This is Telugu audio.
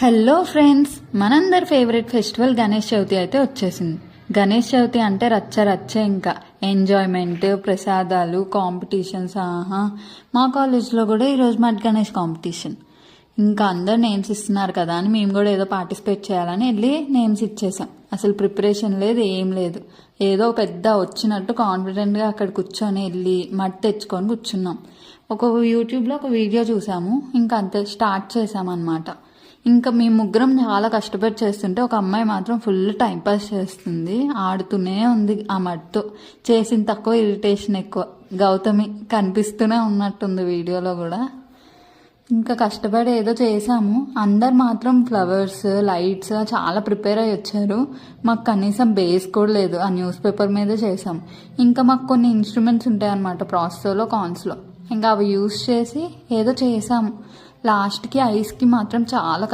హలో ఫ్రెండ్స్, మనందరి ఫేవరెట్ ఫెస్టివల్ గణేష్ చవితి అయితే వచ్చేసింది. గణేష్ చవితి అంటే రచ్చ రచ్చే, ఇంకా ఎంజాయ్మెంట్, ప్రసాదాలు, కాంపిటీషన్స్. మా కాలేజ్లో కూడా ఈరోజు మడ్ గణేష్ కాంపిటీషన్. ఇంకా అందరు నేమ్స్ ఇస్తున్నారు కదా అని మేము కూడా ఏదో పార్టిసిపేట్ చేయాలని వెళ్ళి నేమ్స్ ఇచ్చేసాం. అసలు ప్రిపరేషన్ లేదు, ఏం లేదు. ఏదో పెద్ద వచ్చినట్టు కాన్ఫిడెంట్గా అక్కడ కూర్చొని వెళ్ళి మడ్ తెచ్చుకొని కూర్చున్నాం. యూట్యూబ్లో ఒక వీడియో చూసాము, ఇంకా అంతే స్టార్ట్ చేసామన్నమాట. ఇంకా మేము ముగ్గురం చాలా కష్టపడి చేస్తుంటే ఒక అమ్మాయి మాత్రం ఫుల్ టైంపాస్ చేస్తుంది, ఆడుతూనే ఉంది ఆ మట్టు. చేసిన తక్కువ, ఇరిటేషన్ ఎక్కువ. గౌతమి కనిపిస్తూనే ఉన్నట్టుంది వీడియోలో కూడా. ఇంకా కష్టపడి ఏదో చేసాము. అందరు మాత్రం ఫ్లవర్స్, లైట్స్ చాలా ప్రిపేర్ అయ్యి వచ్చారు. మాకు కనీసం బేస్ కూడా లేదు, ఆ న్యూస్ పేపర్ మీదే చేసాము. ఇంకా మాకు కొన్ని ఇన్స్ట్రుమెంట్స్ ఉంటాయన్నమాట ప్రాసెస్లో, కాన్స్లో. ఇంకా అవి యూస్ చేసి ఏదో చేసాము. లాస్ట్కి ఐస్కి మాత్రం చాలా